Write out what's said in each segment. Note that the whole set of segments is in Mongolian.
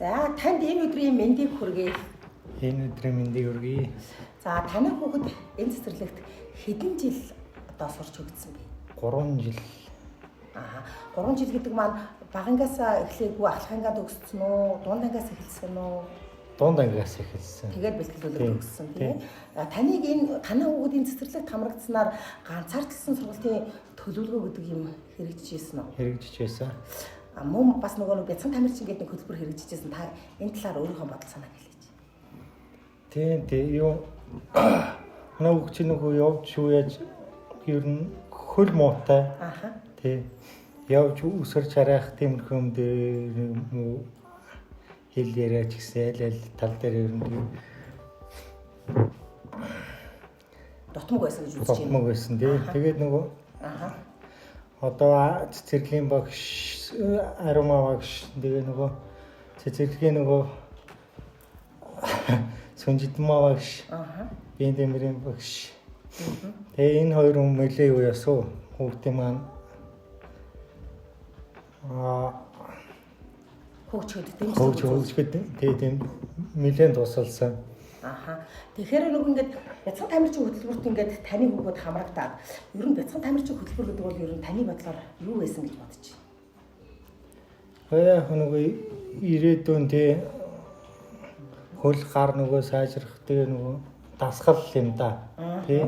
За танд энэ өдрийн мэндийг хүргэе. Энэ өдрийн мэндийг хүргэе. За таны хүүхэд энэ цэцэрлэгт хэдэн жил одоо сурч өгдсөн бэ? 3 жил. 3 жил гэдэг маань багангаас эхлээгүй ахлахангад өгсөн үү? Дунд ангиас эхэлсэн үү? Дунд ангиас эхэлсэн. Тэгээд бэлтгэлүүлээд өгсөн тийм. Таныг энэ танай хүүхдийн цэцэрлэгт хамрагдсанаар ганцаардсан сургалтын төлөвлөгөө гэдэг юм хэрэгжиж ирсэн үү? Хэрэгжиж байсан. Мөн бас нөгөө бяцхан тамирчин гэдэг нэг хөтөлбөр хэрэгжижсэн та энэ талаар өөрийнхөө бодол санааг хэлээч. Тийм юу манай хүүхд нөгөө явж шүү яаж ер нь хөл муутай. Тийм явж өсөр чарайх тиймэрхүү юм дээр юм хэл яриач гэсэн аль тал дээр ер нь дотмог байсан гэж үзэж байна. Дотмог байсан тийм. Тэгээд нөгөө одоо цэцэрлэгийн багш аромаа багш тэгээ нөгөө цэцэрлэгийн нөгөө сүнжидмаа багш бэндэмрийн багш тэгээ энэ хоёр хүн мөлий юу ясуу хүүхдийн маань хөгжөд тэгээ тийм нэлээд тусалсан. Тэгэхээр нөгөө ингээд бяцхан тамирчин хөтөлбөрт ингээд таны хүүхэд хамрагдаад ер нь бяцхан тамирчин хөтөлбөр гэдэг бол ер нь таны бодлоор юу байсан гэж бодож байна? Нөгөө ирээдүйн тий хөл гар нөгөө сайжрах тэгээ нөгөө дасгал юм да. Тий.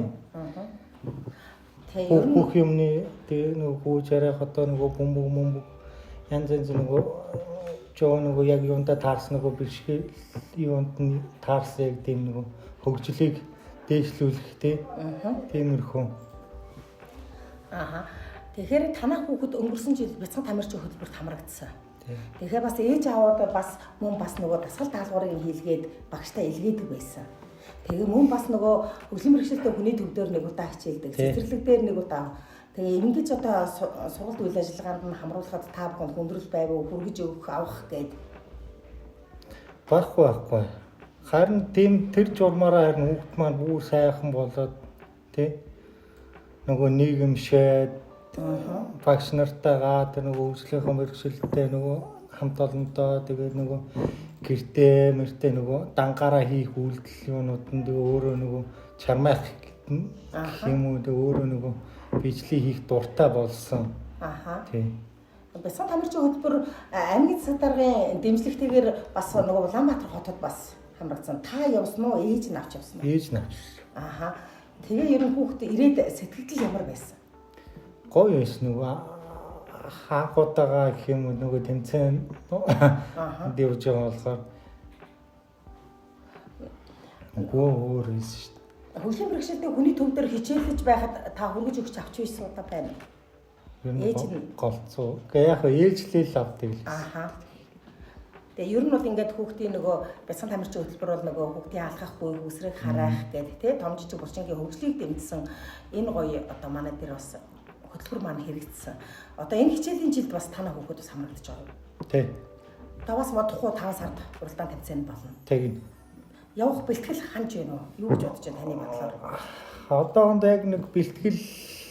Бүх юмны тэгээ нөгөө жарах одоо нөгөө бөмбөг янз янз нөгөө жоо нөгөө яг юунда таарсан нөгөө бишгээ юунд нь таарсан яг тийм нөгөө хөгжлийг дээшлүүлэх тиймэрхүү. Тэгэхээр танай хүүхэд өнгөрсөн жил бяцхан тамирчин хөтөлбөрт хамрагдсан. Тэгэхээр бас ээж аавууд бас мөн бас нөгөө дасгал даалгаврыг хийлгээд багштай илгээдэг байсан. Тэгээ мөн бас нөгөө хөгжлийн мэргэжилтэй хүний төв дээр нэг удаа хичээлдэг. Цэцэрлэг дээр нэг удаа. Тэгээ ингэж одоо сургалт үйл ажиллагаанд нь хамруулахад та бүхэнд хүндрэл байв уу, хүргэж өгөх авах гээд байхгүй. Харин тийм тэр журмаараа харин хүүхд маань бүр сайхан болоод тий нөгөө нийгэмшээд багш нартайгаа тэр нөгөө хөгжлийнхөө мэргэжилтэй нөгөө хамт олондоо тэгээд нөгөө гэртээ мэртээ нөгөө дангаараа хийх үйлдэл юунууд нь өөрөө нөгөө чармайх гэх юм уу өөрөө нөгөө бичлэг хийх дуртай болсон. Тий. Бяцхан тамирчин хөтөлбөр аймгийн засаг даргын дэмжлэгтэйгээр бас нөгөө Улаанбаатар хотод бас хамрагдсан. Та явсан уу? Ээж нь авч явсан уу? Ээж нь авч. Тэгээ ер нь хүүхэд ирээд сэтгэл ямар байсан? Гоё байсан нөгөө хаахуудаа гэх юм уу нөгөө тэмцээн дэвж байгаа болохоор нөгөө өөр байсан шүү дээ. Хөгжлийн мэргэжилтэй хүний төв дээр хичээлж байхад та хүргэж өгч авч байсан удаа байна. Ээж нь голцоо. Гэхдээ яг ээлжлэл авдаг л. Тэгээ ер нь бол ингээд хүүхдийн нөгөө бяцхан тамирчин хөтөлбөр бол нөгөө хүүхдийн алхах буй үсрэг хараах гэдэг тий том жижиг булчингийн хөгжлийг дэмжсэн энэ гоё одоо манай дээр бас хөтөлбөр маань хэрэгжсэн. Одоо энэ хичээлийн жилд бас танай хүүхэд бас хамрагдаж байгаа юм. Тий. Та бас бодохгүй 5 сард уралдаан тэмцээн болно. Тэг. Явах бэлтгэл ханж байна уу? Юу гэж бодож байна таны бодлоор? Одоохондоо яг нэг бэлтгэл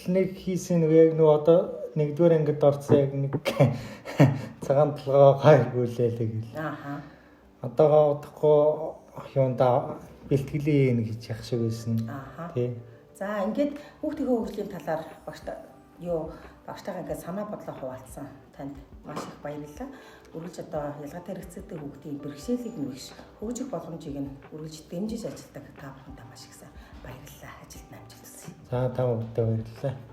нэг хийсэн нэг яг нэг одоо нэгдүгээр ангид орсон яг нэг цагаан толгой гайгуулээ л гэл. Одоогоо удахгүй юунда бэлтгэлээ нэг хийж явах шиг байсан. Тий. За ингээд хүүхдийнхөө хөгжлийн талаар багштайгаа ингээд санаа бодлоо хуваалцсан. Танд маш их баярлалаа. Үргэлж одоо ялгаатай хэрэгцээтэй хүүхдийн бэрхшээлийг нэмэх хөгжих боломжийг нь үргэлж дэмжиж ажилладаг та бүхэнд маш их баярлалаа. Ажилд амжилт хүсье. За та бүхэнд баярлалаа.